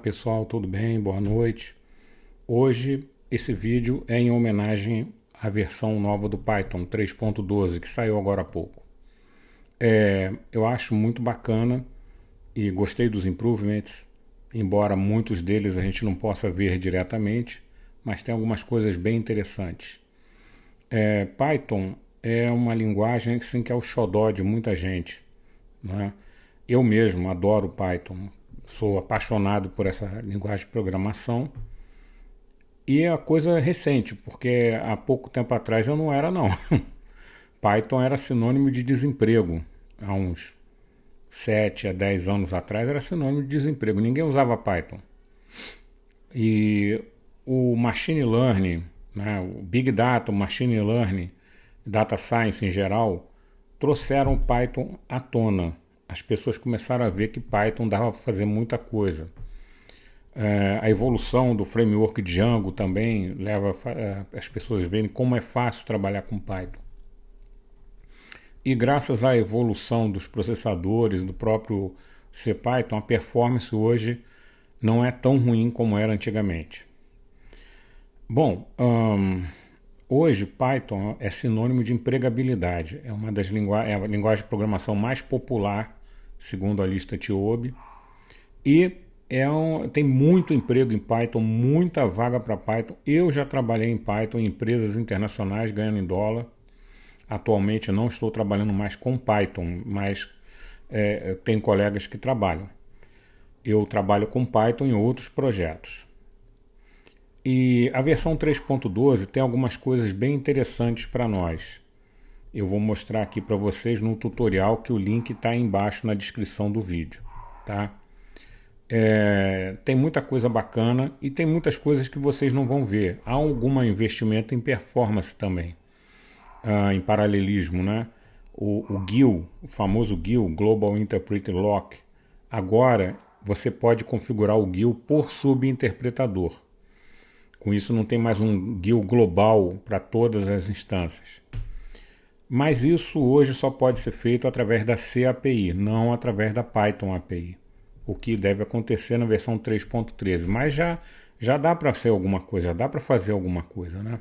pessoal, tudo bem? Boa noite. Hoje esse vídeo é em homenagem à versão nova do Python 3.12 que saiu agora há pouco. Eu acho muito bacana e gostei dos improvements, embora muitos deles a gente não possa ver diretamente, mas tem algumas coisas bem interessantes. Python é uma linguagem assim, que é o xodó de muita gente, né? Eu mesmo adoro Python, sou apaixonado por essa linguagem de programação e é coisa recente, porque há pouco tempo atrás eu não era não. Python era sinônimo de desemprego, há uns 7 a 10 anos atrás era sinônimo de desemprego, ninguém usava Python. E o Machine Learning, né, o Big Data, o Machine Learning, Data Science em geral, trouxeram Python à tona. As pessoas começaram a ver que Python dava para fazer muita coisa. A evolução do framework Django também leva as pessoas a verem como é fácil trabalhar com Python. E graças à evolução dos processadores, do próprio CPython, a performance hoje não é tão ruim como era antigamente. Bom, hoje Python é sinônimo de empregabilidade. É uma das é a linguagem de programação mais popular, segundo a lista TIOBE. E tem muito emprego em Python, muita vaga para Python. Eu já trabalhei em Python em empresas internacionais ganhando em dólar. Atualmente eu não estou trabalhando mais com Python, mas tenho colegas que trabalham. Eu trabalho com Python em outros projetos. E a versão 3.12 tem algumas coisas bem interessantes para nós. Eu vou mostrar aqui para vocês no tutorial, que o link está embaixo na descrição do vídeo, tá? Tem muita coisa bacana e tem muitas coisas que vocês não vão ver. Há algum investimento em performance também, em paralelismo, né? O GIL, o famoso GIL, Global Interpreter Lock, agora você pode configurar o GIL por subinterpretador. Com isso não tem mais um GIL global para todas as instâncias. Mas isso hoje só pode ser feito através da CAPI, não através da Python API. O que deve acontecer na versão 3.13. Mas já dá para ser alguma coisa, já dá para fazer alguma coisa, né?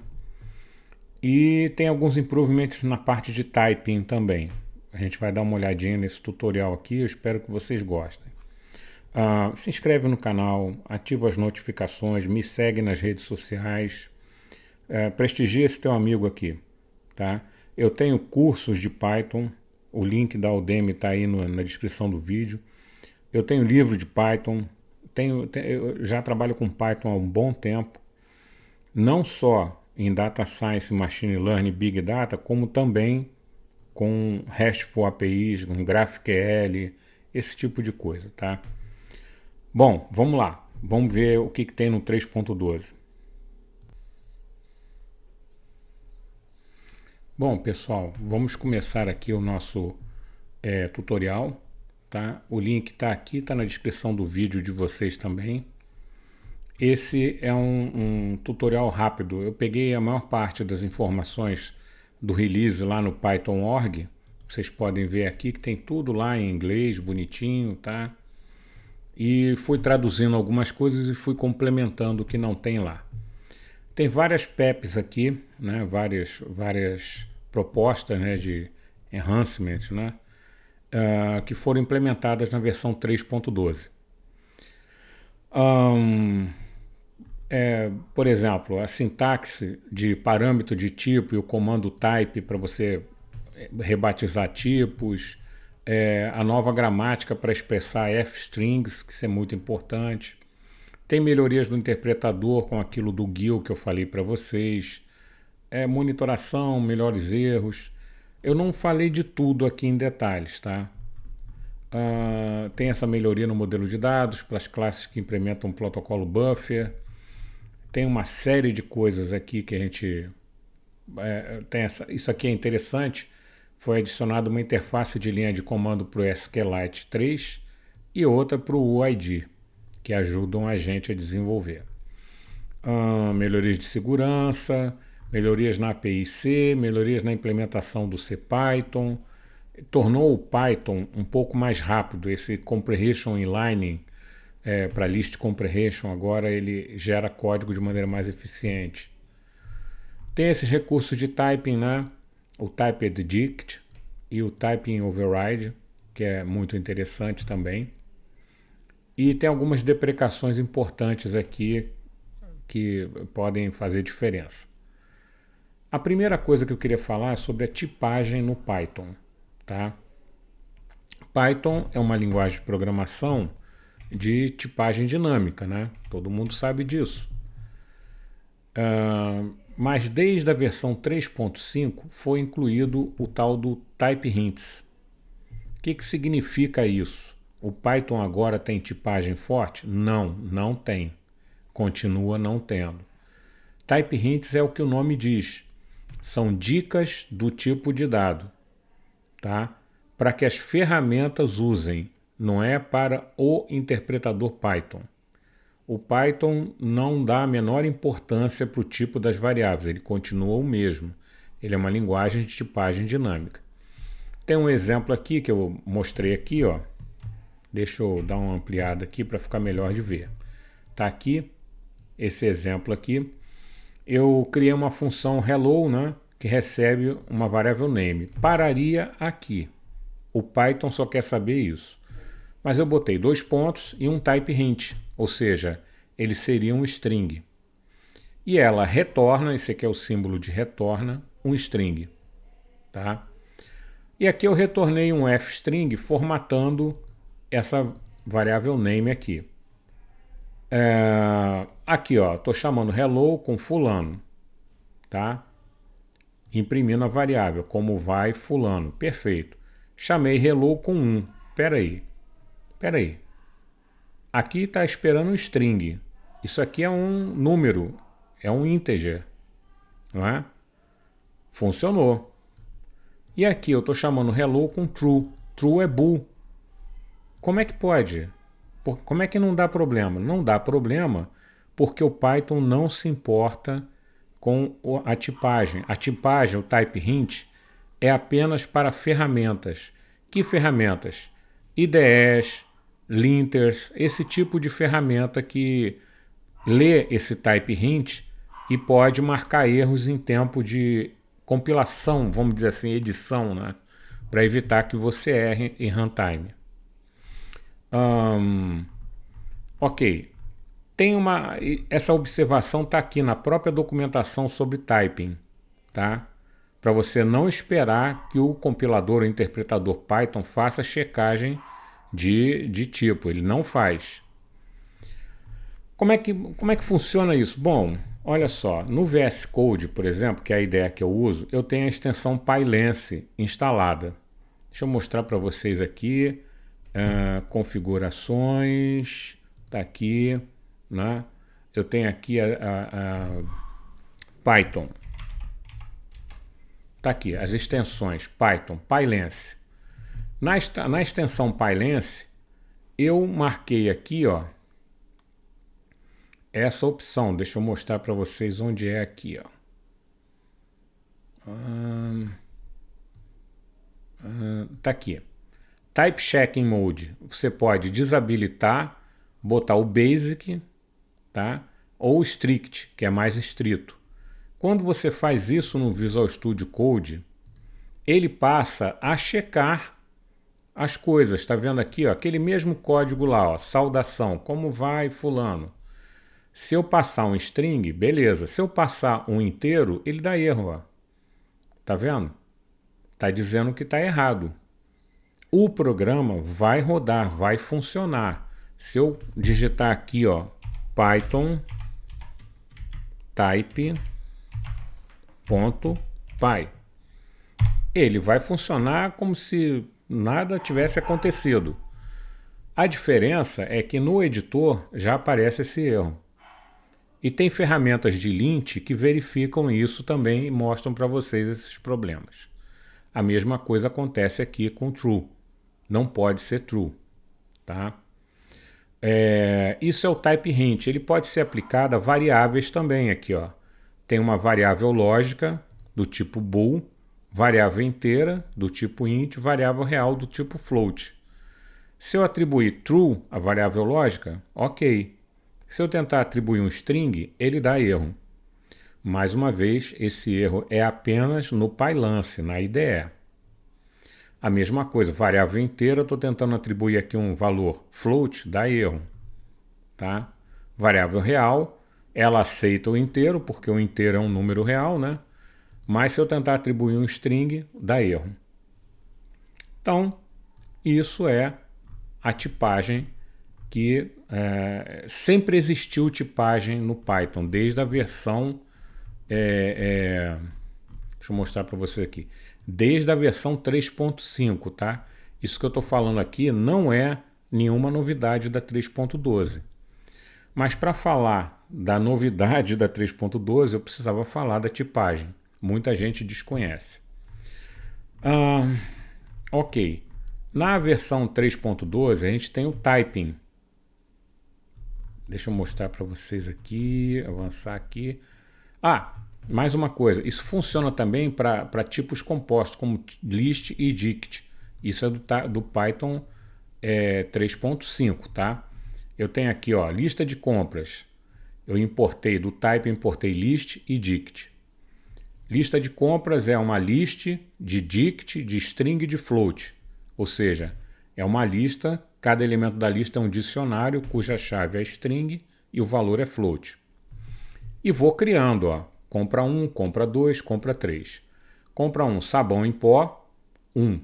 E tem alguns improvements na parte de typing também. A gente vai dar uma olhadinha nesse tutorial aqui, eu espero que vocês gostem. Se inscreve no canal, ativa as notificações, me segue nas redes sociais, prestigia esse teu amigo aqui, tá? Eu tenho cursos de Python, o link da Udemy está aí na descrição do vídeo. Eu tenho livro de Python, eu já trabalho com Python há um bom tempo, não só em Data Science, Machine Learning, Big Data, como também com RESTful APIs, com GraphQL, esse tipo de coisa, tá? Bom, vamos lá. Vamos ver o que tem no 3.12. Bom, pessoal, vamos começar aqui o nosso tutorial, tá? O link está aqui, está na descrição do vídeo de vocês também. Esse é um tutorial rápido. Eu peguei a maior parte das informações do release lá no Python.org. Vocês podem ver aqui que tem tudo lá em inglês, bonitinho, tá? E fui traduzindo algumas coisas e fui complementando o que não tem lá. Tem várias PEPs aqui, né? Várias propostas, né, de enhancement, né? Que foram implementadas na versão 3.12. Por exemplo, a sintaxe de parâmetro de tipo e o comando type para você rebatizar tipos, a nova gramática para expressar f-strings, que isso é muito importante. Tem melhorias do interpretador com aquilo do GIL que eu falei para vocês. Monitoração, melhores erros. Eu não falei de tudo aqui em detalhes, tá? Tem essa melhoria no modelo de dados para as classes que implementam o protocolo buffer. Tem uma série de coisas aqui que a gente... isso aqui é interessante. Foi adicionada uma interface de linha de comando para o SQLite 3 e outra para o UID, que ajudam a gente a desenvolver. Melhorias de segurança, melhorias na API C, melhorias na implementação do CPython, tornou o Python um pouco mais rápido, esse Comprehension Inlining para list comprehension, agora ele gera código de maneira mais eficiente. Tem esses recursos de typing, né? O typedit e o typing override, que é muito interessante também. E tem algumas deprecações importantes aqui que podem fazer diferença. A primeira coisa que eu queria falar é sobre a tipagem no Python, tá? Python é uma linguagem de programação de tipagem dinâmica, né? Todo mundo sabe disso. Mas desde a versão 3.5 foi incluído o tal do Type Hints. O que significa isso? O Python agora tem tipagem forte? Não, não tem. Continua não tendo. Type Hints é o que o nome diz. São dicas do tipo de dado, tá? Para que as ferramentas usem, não é para o interpretador Python. O Python não dá a menor importância para o tipo das variáveis, ele continua o mesmo. Ele é uma linguagem de tipagem dinâmica. Tem um exemplo aqui que eu mostrei aqui, ó. Deixa eu dar uma ampliada aqui para ficar melhor de ver. Tá aqui, esse exemplo aqui. Eu criei uma função hello, né, que recebe uma variável name. Pararia aqui. O Python só quer saber isso. Mas eu botei 2 pontos e um type hint, ou seja, ele seria um string. E ela retorna, esse aqui é o símbolo de retorna, um string. Tá? E aqui eu retornei um f-string formatando essa variável name aqui. Aqui, ó, estou chamando hello com fulano, tá? Imprimindo a variável, como vai fulano, perfeito. Chamei hello com 1, peraí. Aqui está esperando um string, isso aqui é um número, é um integer, não é? Funcionou. E aqui eu estou chamando hello com true, true é bool. Como é que pode? Como é que não dá problema? Não dá problema porque o Python não se importa com a tipagem. A tipagem, o type hint, é apenas para ferramentas. Que ferramentas? IDEs, linters, esse tipo de ferramenta que lê esse type hint e pode marcar erros em tempo de compilação, vamos dizer assim, edição, né? Para evitar que você erre em runtime. Ok, essa observação está aqui na própria documentação sobre typing, tá? Para você não esperar que o compilador ou interpretador Python faça checagem de tipo, ele não faz. Como é que funciona isso? Bom, olha só, no VS Code, por exemplo, que é a ideia que eu uso, eu tenho a extensão PyLence instalada. Deixa eu mostrar para vocês aqui. Configurações, tá aqui, né? Eu tenho aqui a Python, tá aqui as extensões Python, PyLence. Na extensão PyLence eu marquei aqui, ó, essa opção. Deixa eu mostrar para vocês onde é aqui, ó. Tá aqui. Type Checking Mode, você pode desabilitar, botar o Basic, tá? Ou Strict, que é mais estrito. Quando você faz isso no Visual Studio Code, ele passa a checar as coisas. Tá vendo aqui, ó, aquele mesmo código lá, ó, saudação, como vai fulano? Se eu passar um string, beleza. Se eu passar um inteiro, ele dá erro, ó. Tá vendo? Tá dizendo que tá errado. O programa vai rodar, vai funcionar. Se eu digitar aqui, ó, Python type.py, ele vai funcionar como se nada tivesse acontecido. A diferença é que no editor já aparece esse erro. E tem ferramentas de lint que verificam isso também e mostram para vocês esses problemas. A mesma coisa acontece aqui com true. Não pode ser true, tá? Isso é o type hint. Ele pode ser aplicado a variáveis também aqui, ó. Tem uma variável lógica do tipo bool, variável inteira do tipo int, variável real do tipo float. Se eu atribuir true à variável lógica, ok. Se eu tentar atribuir um string, ele dá erro. Mais uma vez, esse erro é apenas no PyLance, na IDE. A mesma coisa, variável inteira, eu estou tentando atribuir aqui um valor float, dá erro. Tá? Variável real, ela aceita o inteiro, porque o inteiro é um número real, né? Mas se eu tentar atribuir um string, dá erro. Então, isso é a tipagem que sempre existiu tipagem no Python, desde a versão... deixa eu mostrar para você aqui. Desde a versão 3.5, tá? Isso que eu estou falando aqui não é nenhuma novidade da 3.12. Mas para falar da novidade da 3.12, eu precisava falar da tipagem. Muita gente desconhece. Ok. Na versão 3.12, a gente tem o typing. Deixa eu mostrar para vocês aqui, avançar aqui. Mais uma coisa. Isso funciona também para tipos compostos, como list e dict. Isso é do Python 3.5, tá? Eu tenho aqui, ó, lista de compras. Eu importei do type, importei list e dict. Lista de compras é uma list de dict, de string e de float. Ou seja, é uma lista, cada elemento da lista é um dicionário cuja chave é string e o valor é float. E vou criando, ó, compra 1, compra 2, compra 3. Compra 1, sabão em pó, 1.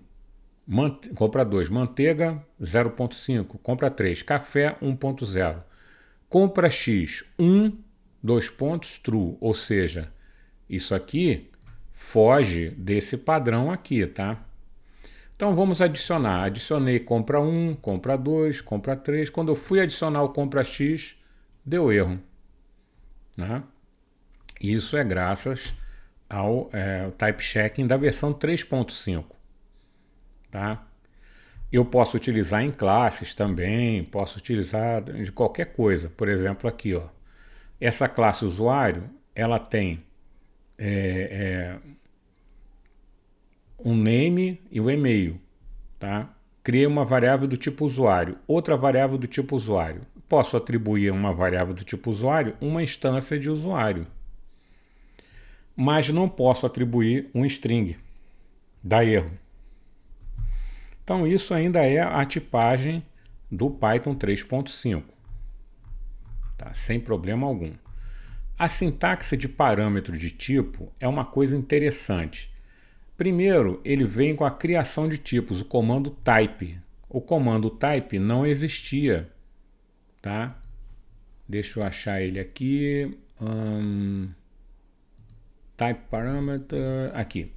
Compra 2, manteiga, 0.5. Compra 3, café, 1.0. Compra X, 1, 2 pontos, true. Ou seja, isso aqui foge desse padrão aqui, tá? Então vamos adicionar. Adicionei compra 1, compra 2, compra 3. Quando eu fui adicionar o compra X, deu erro. Né? Isso é graças ao type checking da versão 3.5. Tá? Eu posso utilizar em classes também, posso utilizar de qualquer coisa. Por exemplo, aqui, ó, essa classe usuário, ela tem um name e o e-mail. Tá? Criei uma variável do tipo usuário, outra variável do tipo usuário. Posso atribuir a uma variável do tipo usuário uma instância de usuário. Mas não posso atribuir um string. Dá erro. Então isso ainda é a tipagem do Python 3.5. Tá? Sem problema algum. A sintaxe de parâmetro de tipo é uma coisa interessante. Primeiro, ele vem com a criação de tipos, o comando type. O comando type não existia. Tá? Deixa eu achar ele aqui. Type parameter, aqui.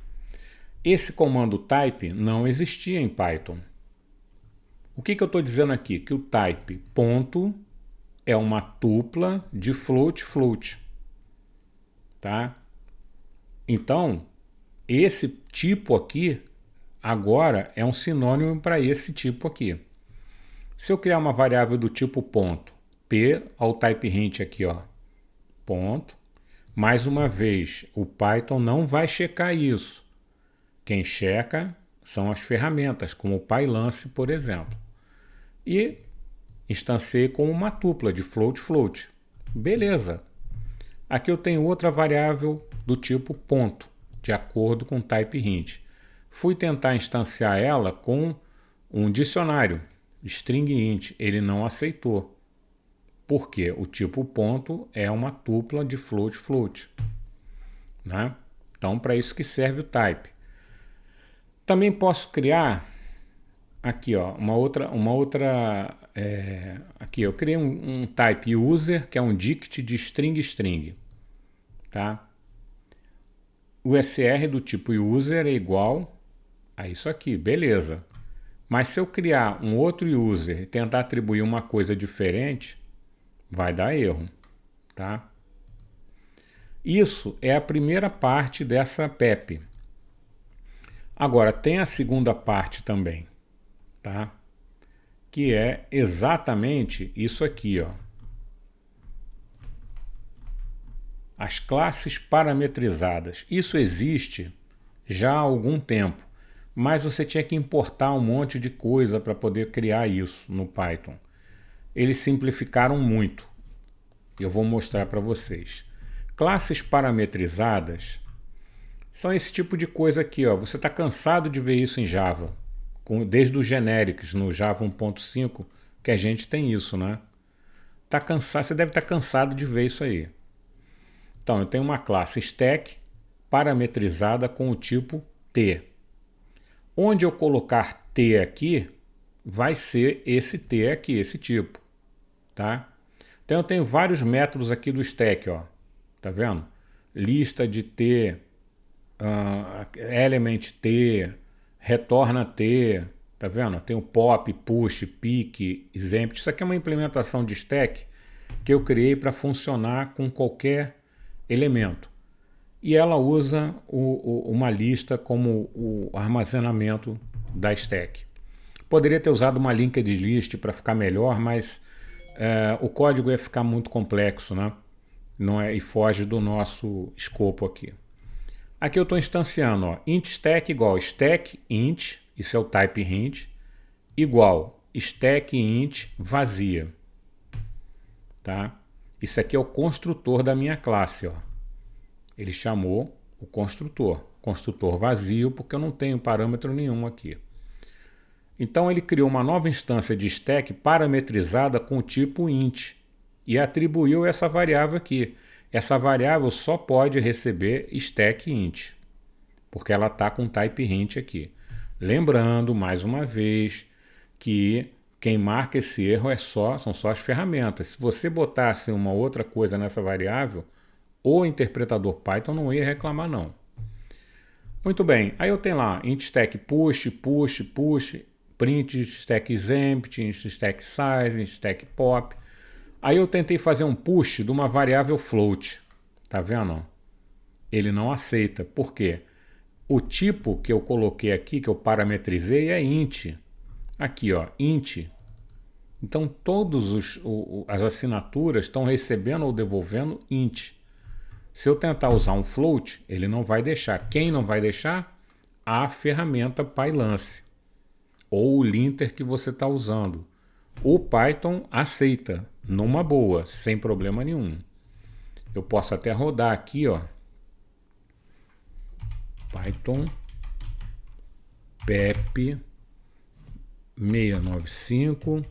Esse comando type não existia em Python. O que eu estou dizendo aqui? Que o type ponto é uma tupla de float. Tá? Então, esse tipo aqui agora é um sinônimo para esse tipo aqui. Se eu criar uma variável do tipo ponto, p ao type hint aqui, ó, ponto, mais uma vez, o Python não vai checar isso. Quem checa são as ferramentas, como o PyLance, por exemplo. E instanciei como uma tupla de float. Beleza. Aqui eu tenho outra variável do tipo ponto, de acordo com o type hint. Fui tentar instanciar ela com um dicionário, string int. Ele não aceitou. Por quê? O tipo ponto é uma tupla de float. Né? Então, para isso que serve o type. Também posso criar aqui, ó, uma outra aqui eu criei um type user, que é um dict de string, tá? O SR do tipo user é igual a isso aqui, beleza. Mas se eu criar um outro user e tentar atribuir uma coisa diferente, vai dar erro, tá? Isso é a primeira parte dessa PEP. Agora, tem a segunda parte também, tá? Que é exatamente isso aqui, ó. As classes parametrizadas. Isso existe já há algum tempo, mas você tinha que importar um monte de coisa para poder criar isso no Python. Eles simplificaram muito. Eu vou mostrar para vocês. Classes parametrizadas são esse tipo de coisa aqui, ó. Você está cansado de ver isso em Java, desde os genéricos no Java 1.5, que a gente tem isso, né? Tá cansado, você deve estar cansado de ver isso aí. Então, eu tenho uma classe stack parametrizada com o tipo T. Onde eu colocar T aqui, vai ser esse T aqui, esse tipo, tá? Então eu tenho vários métodos aqui do stack, ó. Tá vendo? Lista de T, element T, retorna T, tá vendo? Tem o pop, push, pick, exempt. Isso aqui é uma implementação de stack que eu criei para funcionar com qualquer elemento. E ela usa uma lista como o armazenamento da stack. Poderia ter usado uma linked list para ficar melhor, mas o código ia ficar muito complexo, né? Não é, e foge do nosso escopo aqui. Aqui eu estou instanciando, ó, int stack igual stack int, isso é o type int, igual stack int vazia. Tá? Isso aqui é o construtor da minha classe, ó. Ele chamou o construtor vazio, porque eu não tenho parâmetro nenhum aqui. Então ele criou uma nova instância de stack parametrizada com o tipo int e atribuiu essa variável aqui. Essa variável só pode receber stack int, porque ela está com type int aqui. Lembrando, mais uma vez, que quem marca esse erro são só as ferramentas. Se você botasse uma outra coisa nessa variável, o interpretador Python não ia reclamar, não. Muito bem, aí eu tenho lá int stack push, print stack exempt, int stack size, int stack pop. Aí eu tentei fazer um push de uma variável float. Tá vendo? Ele não aceita. Por quê? O tipo que eu coloquei aqui, que eu parametrizei, é int. Aqui, ó, int. Então todas as assinaturas estão recebendo ou devolvendo int. Se eu tentar usar um float, ele não vai deixar. Quem não vai deixar? A ferramenta PyLance ou o linter que você está usando. O Python aceita, numa boa, sem problema nenhum. Eu posso até rodar aqui, ó, Python PEP 695.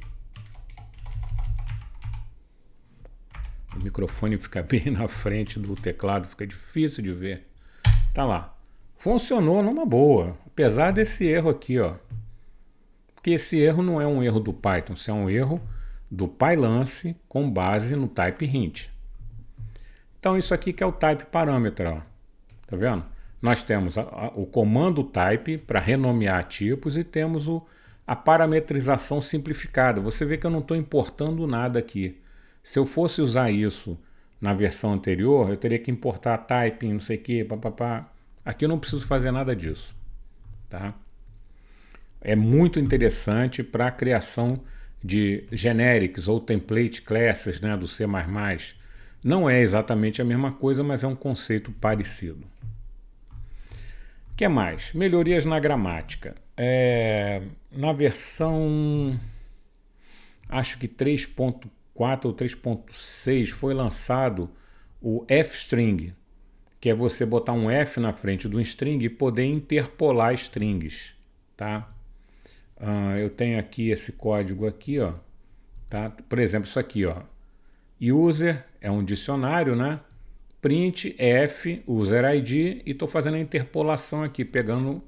O microfone fica bem na frente do teclado, fica difícil de ver. Tá lá. Funcionou numa boa, apesar desse erro aqui, ó. Porque esse erro não é um erro do Python, isso é um erro do PyLance com base no type int. Então isso aqui que é o type parâmetro, ó. Tá vendo? Nós temos o comando type para renomear tipos e temos a parametrização simplificada. Você vê que eu não estou importando nada aqui. Se eu fosse usar isso na versão anterior, eu teria que importar type, não sei o que, papapá. Aqui eu não preciso fazer nada disso. Tá? É muito interessante para a criação de generics ou template classes, né, do C++. Não é exatamente a mesma coisa, mas é um conceito parecido. O que mais? Melhorias na gramática. Na versão, acho que 3.4 ou 3.6 foi lançado o f-string, que é você botar um F na frente do string e poder interpolar strings. Tá? Eu tenho aqui esse código aqui, ó, tá? Por exemplo, isso aqui, ó. User é um dicionário, né? Print F, user ID, e estou fazendo a interpolação aqui, pegando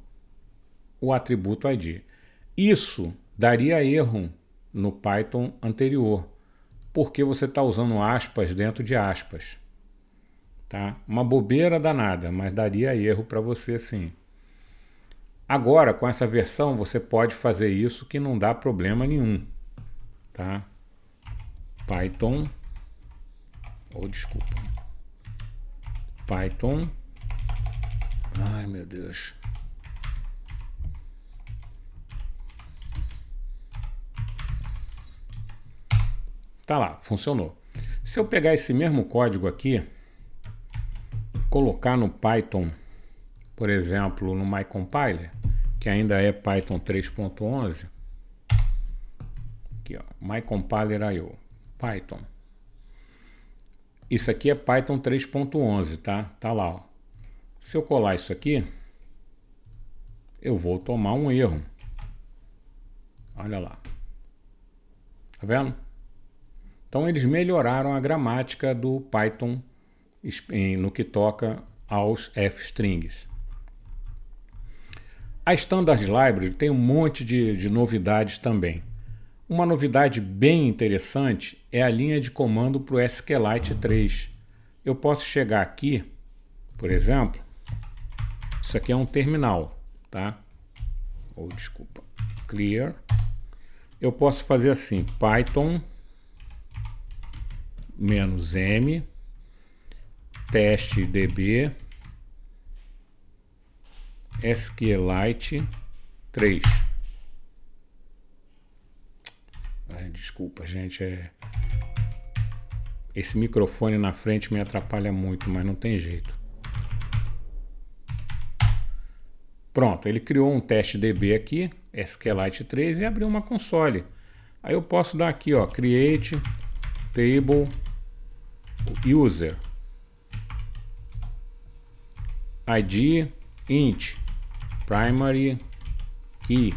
o atributo ID. Isso daria erro no Python anterior, porque você está usando aspas dentro de aspas. Tá? Uma bobeira danada, mas daria erro para você sim. Agora, com essa versão, você pode fazer isso que não dá problema nenhum. Tá? Python... desculpa. Python... Ai, meu Deus. Tá lá, funcionou. Se eu pegar esse mesmo código aqui, colocar no Python, por exemplo, no MyCompiler, que ainda é Python 3.11. Aqui, ó, mycompiler.io, Python. Isso aqui é Python 3.11, tá? Tá lá, ó. Se eu colar isso aqui, eu vou tomar um erro. Olha lá. Tá vendo? Então eles melhoraram a gramática do Python no que toca aos f-strings. A Standard Library tem um monte de novidades também. Uma novidade bem interessante é a linha de comando para o SQLite 3. Eu posso chegar aqui, por exemplo, isso aqui é um terminal, tá? Ou desculpa, clear. Eu posso fazer assim, Python -m testdb SQLite 3. Desculpa, gente, esse microfone na frente me atrapalha muito, mas não tem jeito. Pronto, ele criou um teste DB aqui, SQLite 3, e abriu uma console. Aí eu posso dar aqui, ó, create table user id int primary key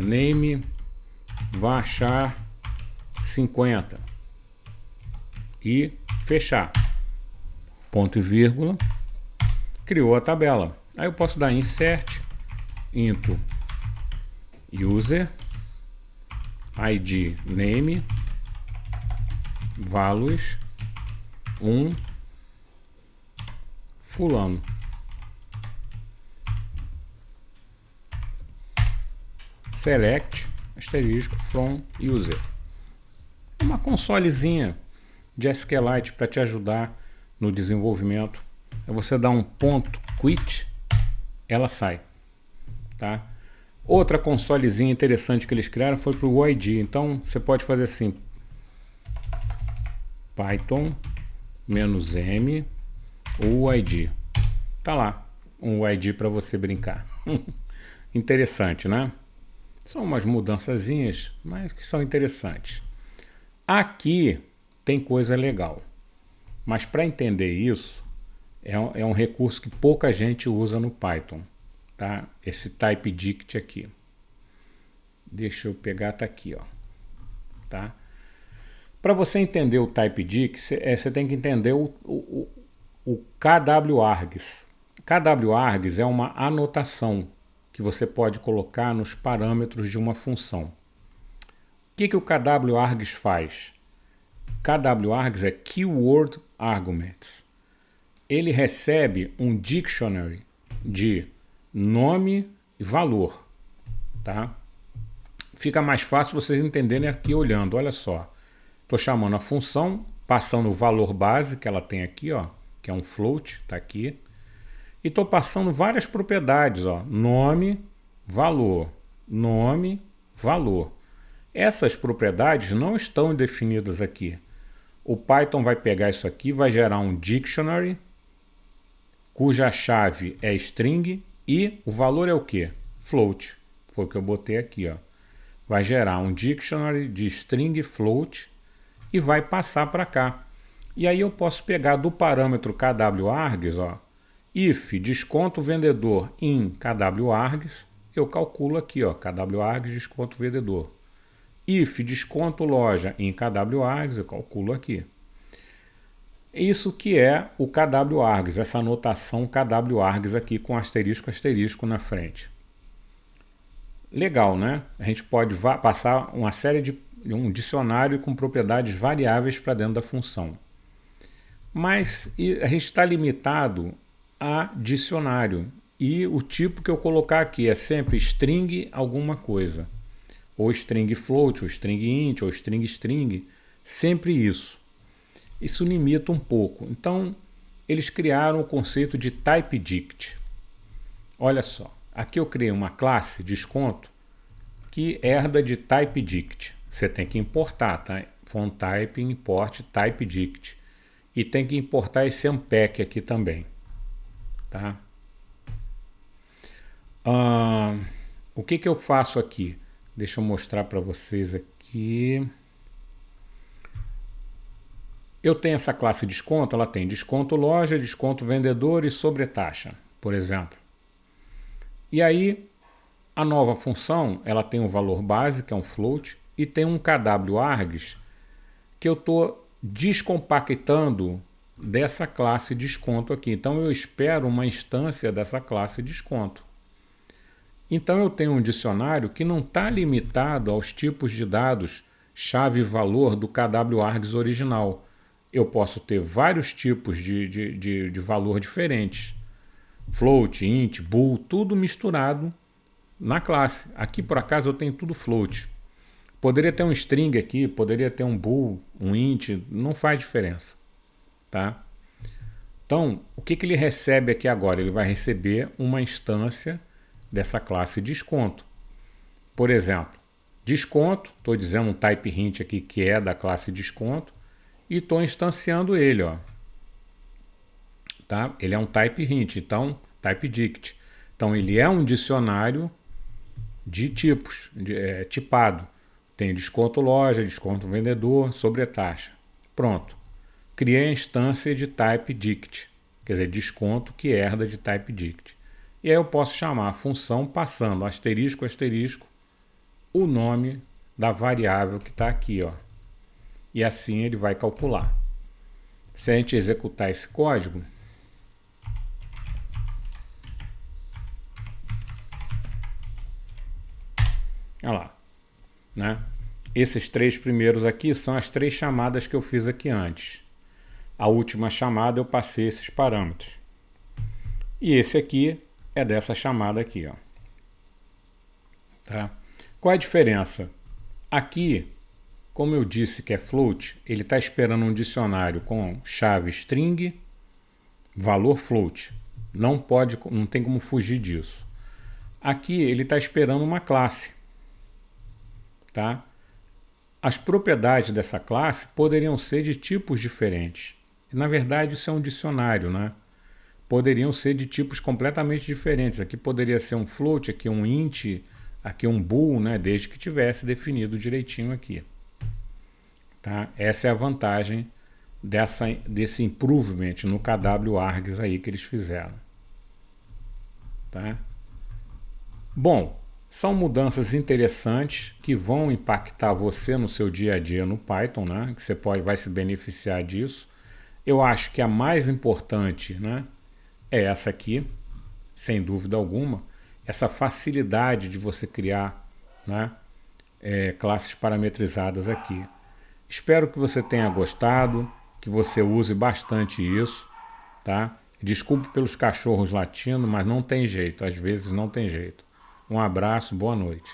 name varchar 50 e fechar, ponto e vírgula, criou a tabela. Aí eu posso dar insert into user id name values 1 fulano. Select asterisco from user. Uma consolezinha de SQLite para te ajudar no desenvolvimento. É você dar um ponto quit, ela sai, tá? Outra consolezinha interessante que eles criaram foi para o UID. Então você pode fazer assim, Python -m UID. Tá lá um UID para você brincar. Interessante, né? São umas mudançazinhas, mas que são interessantes. Aqui tem coisa legal, mas para entender isso é um recurso que pouca gente usa no Python, tá? Esse typedict aqui. Deixa eu pegar, tá aqui, ó, tá? Para você entender o typedict, você tem que entender o kwArgs. kwArgs é uma anotação que você pode colocar nos parâmetros de uma função. O que o kwArgs faz? kwArgs é Keyword Arguments. Ele recebe um dictionary de nome e valor, tá? Fica mais fácil vocês entenderem aqui olhando. Olha só, estou chamando a função, passando o valor base que ela tem aqui, ó, que é um float, tá aqui. E estou passando várias propriedades, ó, nome, valor, nome, valor. Essas propriedades não estão definidas aqui. O Python vai pegar isso aqui, vai gerar um dictionary, cuja chave é string e o valor é o quê? Float. Foi o que eu botei aqui, ó. Vai gerar um dictionary de string float e vai passar para cá. E aí eu posso pegar do parâmetro kwArgs, ó, if desconto vendedor em kwArgs, eu calculo aqui, ó, kwArgs desconto vendedor. If desconto loja em kwArgs, eu calculo aqui. Isso que é o kwArgs, essa anotação kwArgs aqui com asterisco, asterisco na frente. Legal, né? A gente pode passar uma série de um dicionário com propriedades variáveis para dentro da função. Mas a gente está limitado a dicionário. E o tipo que eu colocar aqui é sempre string alguma coisa. Ou string float, ou string int, ou string string. Sempre isso. Isso limita um pouco. Então, eles criaram o conceito de typedict. Olha só. Aqui eu criei uma classe, desconto, que herda de typedict. Você tem que importar, tá? Type, import, typedict. E tem que importar esse unpack aqui também, tá? Ah, o que eu faço aqui? Deixa eu mostrar para vocês aqui. Eu tenho essa classe desconto, ela tem desconto loja, desconto vendedor e sobretaxa, por exemplo. E aí, a nova função, ela tem um valor base, que é um float, e tem um kwargs que eu estou descompactando dessa classe desconto aqui. Então eu espero uma instância dessa classe desconto. Então eu tenho um dicionário que não está limitado aos tipos de dados chave e valor do kwargs original. Eu posso ter vários tipos de valor diferentes. Float, int, bool, tudo misturado na classe. Aqui por acaso eu tenho tudo float. Poderia ter um string aqui, poderia ter um bool, um int, não faz diferença. Tá? Então, o que ele recebe aqui agora? Ele vai receber uma instância dessa classe desconto. Por exemplo, desconto, estou dizendo um type hint aqui que é da classe desconto e estou instanciando ele. Ó. Tá? Ele é um type hint, então type dict. Então ele é um dicionário de tipos, tipado. Tem desconto loja, desconto vendedor, sobretaxa. Pronto. Criei a instância de type dict, quer dizer, desconto que herda de type dict. E aí eu posso chamar a função passando asterisco, asterisco, o nome da variável que está aqui. Ó. E assim ele vai calcular. Se a gente executar esse código, olha lá, né? Esses três primeiros aqui são as três chamadas que eu fiz aqui antes. A última chamada eu passei esses parâmetros. E esse aqui é dessa chamada aqui. Ó. Tá? Qual é a diferença? Aqui, como eu disse que é float, ele está esperando um dicionário com chave string, valor float. Não tem como fugir disso. Aqui ele está esperando uma classe. Tá? As propriedades dessa classe poderiam ser de tipos diferentes. Na verdade, isso é um dicionário, né? Poderiam ser de tipos completamente diferentes. Aqui poderia ser um float, aqui um int, aqui um bool, né? Desde que tivesse definido direitinho aqui. Tá? Essa é a vantagem desse improvement no kwargs aí que eles fizeram. Tá? Bom, são mudanças interessantes que vão impactar você no seu dia a dia no Python, né? Que você vai se beneficiar disso. Eu acho que a mais importante, né, é essa aqui, sem dúvida alguma, essa facilidade de você criar, né, classes parametrizadas aqui. Espero que você tenha gostado, que você use bastante isso, tá? Desculpe pelos cachorros latindo, mas não tem jeito, às vezes não tem jeito. Um abraço, boa noite.